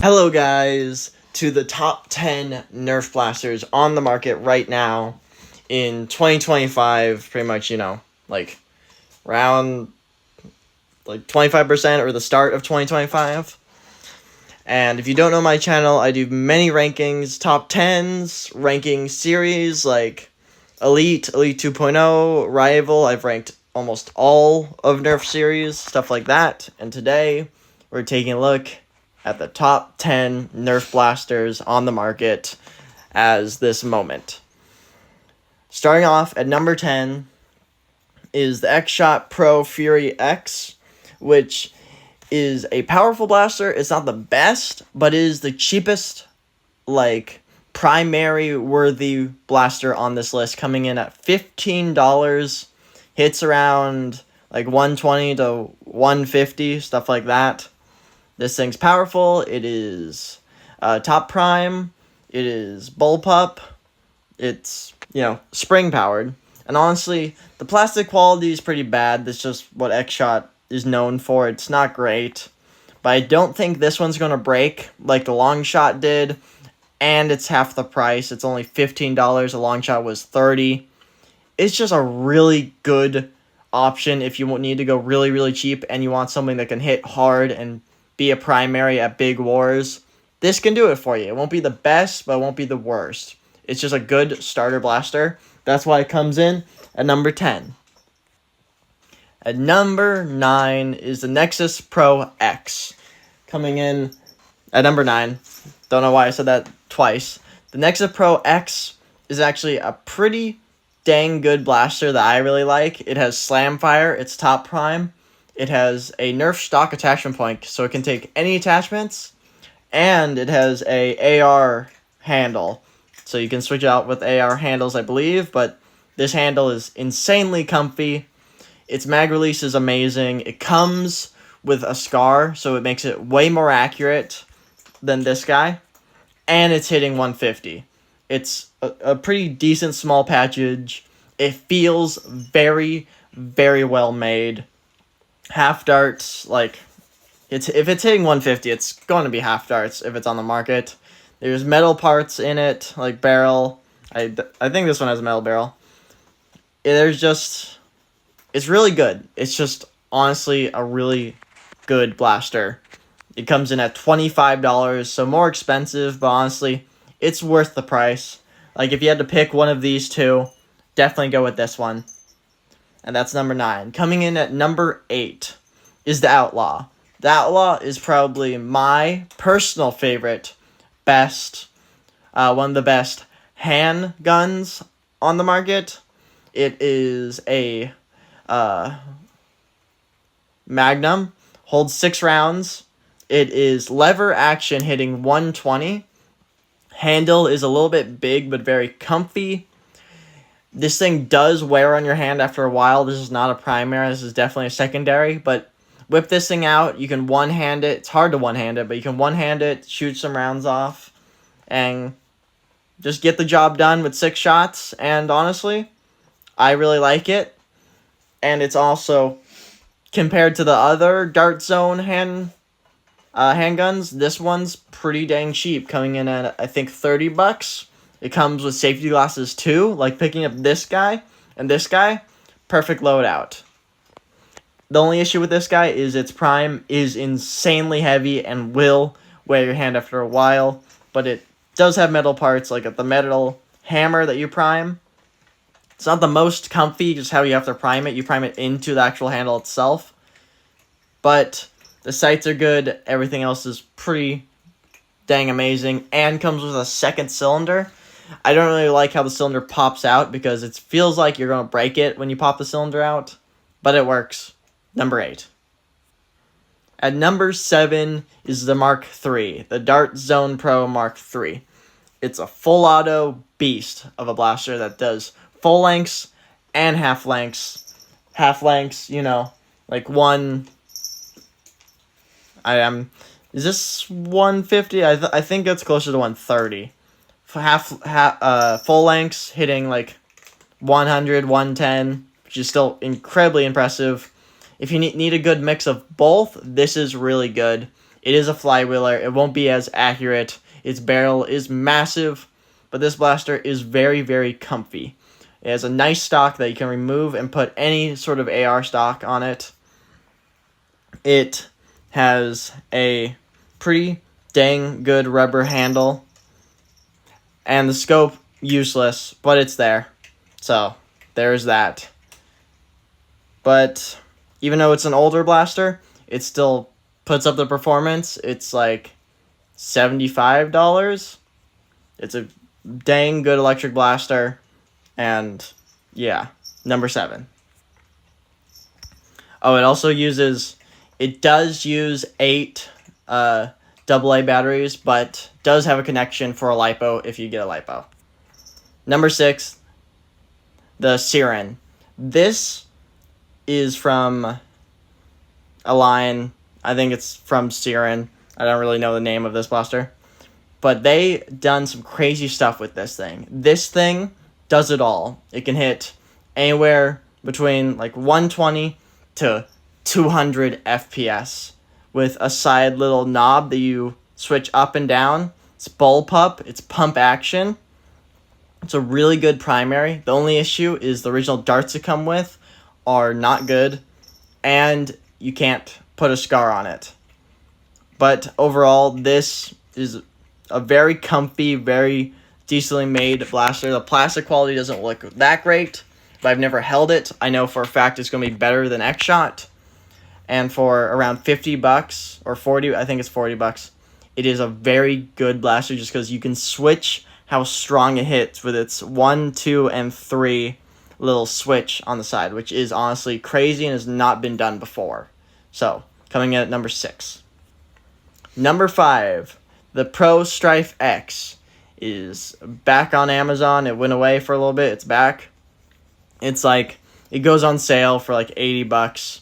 Hello guys, to the top 10 Nerf blasters on the market right now in 2025, pretty much, like around like 25% or the start of 2025. And if you don't know my channel, I do many rankings, top 10s, ranking series like Elite, Elite 2.0, Rival. I've ranked almost all of Nerf series, stuff like that. And today we're taking a look at the top 10 Nerf blasters on the market as this moment. Starting off at number 10 is the X-Shot Pro Fury X, which is a powerful blaster. It's not the best, but it is the cheapest, primary worthy blaster on this list, coming in at $15. Hits around 120 to 150, stuff like that. This thing's powerful. It is top prime. It is bullpup. It's, spring powered. And honestly, the plastic quality is pretty bad. That's just what X-Shot is known for. It's not great. But I don't think this one's going to break like the long shot did. And it's half the price. It's only $15. The long shot was $30. It's just a really good option if you need to go really, really cheap and you want something that can hit hard and be a primary at big wars. This can do it for you. It won't be the best, but it won't be the worst. It's just a good starter blaster. That's why it comes in at number 10. At number 9 is the Nexus Pro X. Coming in at number 9. Don't know why I said that twice. The Nexus Pro X is actually a pretty dang good blaster that I really like. It has slam fire. It's top prime. It has a Nerf stock attachment point, so it can take any attachments. And it has a AR handle. So you can switch out with AR handles, I believe. But this handle is insanely comfy. Its mag release is amazing. It comes with a scar, so it makes it way more accurate than this guy. And it's hitting 150. It's a pretty decent small package. It feels very, very well made. Half darts, if it's hitting 150, it's going to be half darts if it's on the market. There's metal parts in it, like barrel. I think this one has a metal barrel. It's really good. It's just honestly a really good blaster. It comes in at $25, so more expensive, but honestly, it's worth the price. If you had to pick one of these two, definitely go with this one. And that's number 9. Coming in at number 8 is the Outlaw. The Outlaw is probably my personal favorite, one of the best handguns on the market. It is a Magnum, holds 6 rounds. It is lever action, hitting 120. Handle is a little bit big, but very comfy. This thing does wear on your hand after a while. This is not a primary. This is definitely a secondary. But whip this thing out. You can one-hand it. It's hard to one-hand it, but you can one-hand it, shoot some rounds off, and just get the job done with 6 shots. And honestly, I really like it. And it's also, compared to the other Dart Zone handguns, this one's pretty dang cheap, coming in at, I think, $30. It comes with safety glasses too, like picking up this guy and this guy. Perfect loadout. The only issue with this guy is its prime is insanely heavy and will wear your hand after a while. But it does have metal parts, like the metal hammer that you prime. It's not the most comfy, just how you have to prime it. You prime it into the actual handle itself. But the sights are good. Everything else is pretty dang amazing. And comes with a second cylinder. I don't really like how the cylinder pops out because it feels like you're going to break it when you pop the cylinder out. But it works. Number 8. At number 7 is the Mark III. The Dart Zone Pro Mark III. It's a full auto beast of a blaster that does full lengths and half lengths. Half lengths, one... Is this 150? I think it's closer to 130. Full lengths hitting 100, 110, which is still incredibly impressive. If you need a good mix of both, this is really good. It is a flywheeler. It won't be as accurate. Its barrel is massive, but this blaster is very, very comfy. It has a nice stock that you can remove and put any sort of AR stock on it. It has a pretty dang good rubber handle. And the scope, useless, but it's there. So, there's that. But even though it's an older blaster, it still puts up the performance. It's like $75. It's a dang good electric blaster. And yeah, number 7. Oh, it does use 8 AA batteries, but does have a connection for a LiPo if you get a LiPo. Number 6, the Siren. This is from a line, I think it's from Siren. I don't really know the name of this blaster. But they done some crazy stuff with this thing. This thing does it all. It can hit anywhere between like 120 to 200 FPS with a side little knob that you switch up and down. It's bullpup. It's pump action. It's a really good primary. The only issue is the original darts it come with are not good, and you can't put a scar on it. But overall, this is a very comfy, very decently made blaster. The plastic quality doesn't look that great, but I've never held it. I know for a fact it's going to be better than X-Shot. And for around $50 or 40, I think it's $40, it is a very good blaster just because you can switch how strong it hits with its 1, 2, and 3 little switch on the side, which is honestly crazy and has not been done before. So, coming in at number 6. Number 5, the Pro Strife X is back on Amazon. It went away for a little bit. It's back. It's like, it goes on sale for like $80.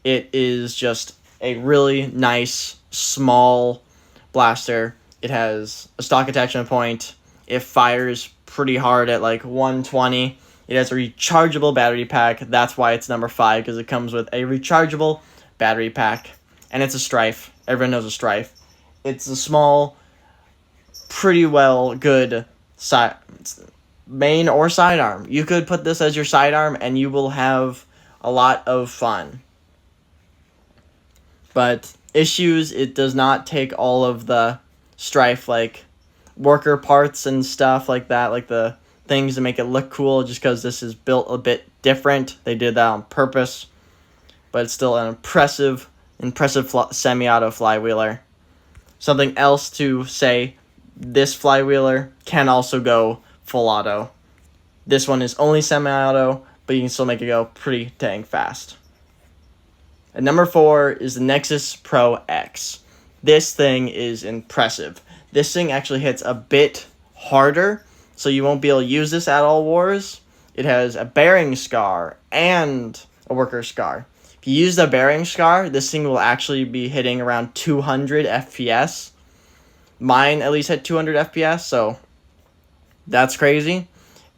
It is just a really nice, small blaster. It has a stock attachment point. It fires pretty hard at like 120. It has a rechargeable battery pack. That's why it's number 5, because it comes with a rechargeable battery pack. And it's a Strife. Everyone knows a Strife. It's a small, pretty well good main or sidearm. You could put this as your sidearm and you will have a lot of fun. But issues, it does not take all of the Strife, like worker parts and stuff like that, like the things to make it look cool, just because this is built a bit different. They did that on purpose. But it's still an impressive semi-auto flywheeler. Something else to say, this flywheeler can also go full auto. This one is only semi-auto, but you can still make it go pretty dang fast. And number 4 is the Nexus Pro X. This thing is impressive. This thing actually hits a bit harder, so you won't be able to use this at all wars. It has a bearing scar and a worker scar. If you use the bearing scar, this thing will actually be hitting around 200 FPS. Mine at least hit 200 FPS, so that's crazy.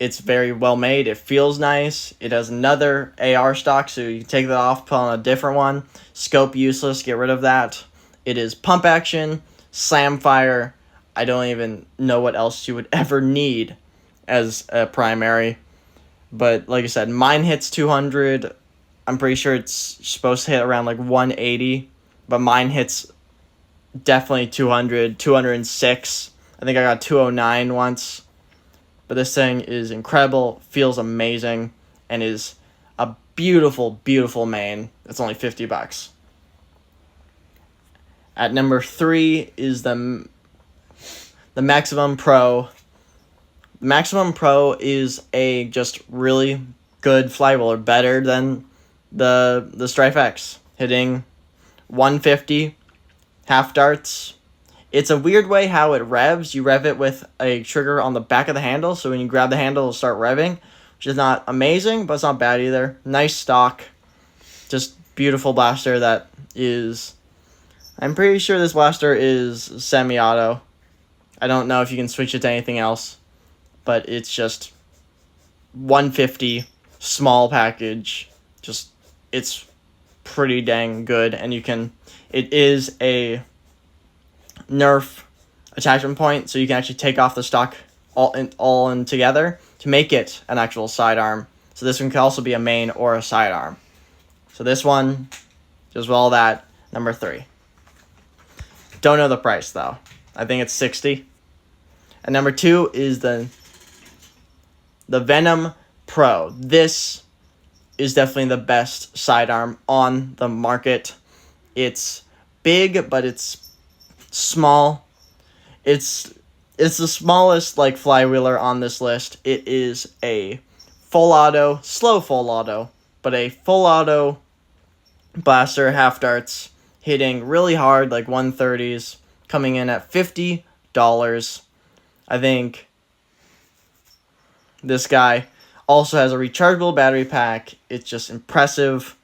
It's very well made. It feels nice. It has another AR stock, so you can take that off, put on a different one. Scope useless, get rid of that. It is pump action, slam fire. I don't even know what else you would ever need as a primary. But like I said, mine hits 200. I'm pretty sure it's supposed to hit around like 180. But mine hits definitely 200, 206. I think I got 209 once. But this thing is incredible, feels amazing, and is a beautiful, beautiful main. It's only $50. At number 3 is the Maximum Pro. The Maximum Pro is a just really good flywheeler, better than the Strife X, hitting 150 half darts. It's a weird way how it revs. You rev it with a trigger on the back of the handle, so when you grab the handle, it'll start revving, which is not amazing, but it's not bad either. Nice stock. Just beautiful blaster that is... I'm pretty sure this blaster is semi-auto. I don't know if you can switch it to anything else, but it's just 150, small package. Just, it's pretty dang good, and you can... It is a nerf attachment point, so you can actually take off the stock all in together to make it an actual sidearm. So this one can also be a main or a sidearm. So this one, just well that, number 3. Don't know the price though. I think it's $60. And number 2 is the Venom Pro. This is definitely the best sidearm on the market. It's big, but it's small. It's the smallest like flywheeler on this list. It is a full auto, slow full auto, but a full auto blaster, half darts, hitting really hard, like 130s, coming in at $50. I think this guy also has a rechargeable battery pack. It's just impressive.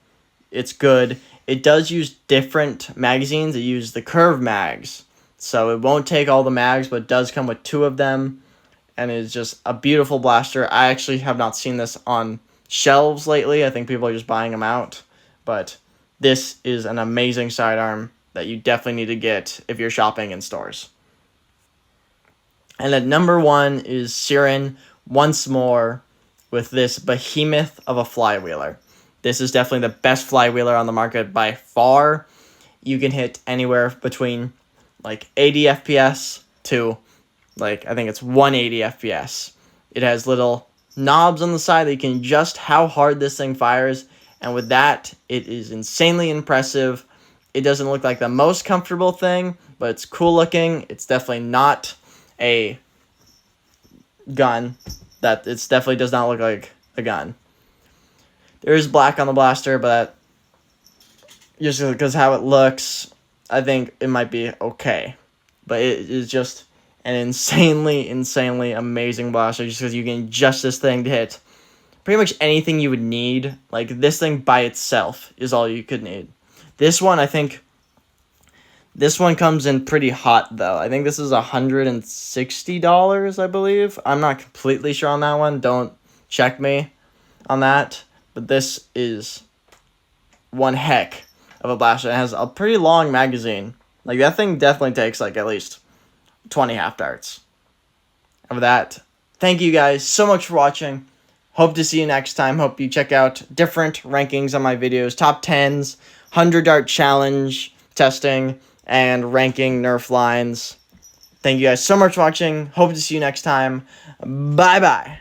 It's good. It does use different magazines. It uses the curve mags, so it won't take all the mags, but it does come with 2 of them, and it's just a beautiful blaster. I actually have not seen this on shelves lately. I think people are just buying them out, but this is an amazing sidearm that you definitely need to get if you're shopping in stores. And at number 1 is Siren once more with this behemoth of a flywheeler. This is definitely the best flywheeler on the market by far. You can hit anywhere between like 80 FPS to like I think it's 180 FPS. It has little knobs on the side that you can adjust how hard this thing fires, and with that, it is insanely impressive. It doesn't look like the most comfortable thing, but it's cool looking. It's definitely not a gun. It definitely does not look like a gun. There is black on the blaster, but just because how it looks, I think it might be okay. But it is just an insanely amazing blaster, just because you can adjust this thing to hit pretty much anything you would need. Like, this thing by itself is all you could need. This one, I think, this one comes in pretty hot, though. I think this is $160, I believe. I'm not completely sure on that one. Don't check me on that. But this is one heck of a blaster. It has a pretty long magazine. Like, that thing definitely takes, like, at least 20 half darts. And with that, thank you guys so much for watching. Hope to see you next time. Hope you check out different rankings on my videos. Top 10s, 100 dart challenge testing, and ranking nerf lines. Thank you guys so much for watching. Hope to see you next time. Bye-bye.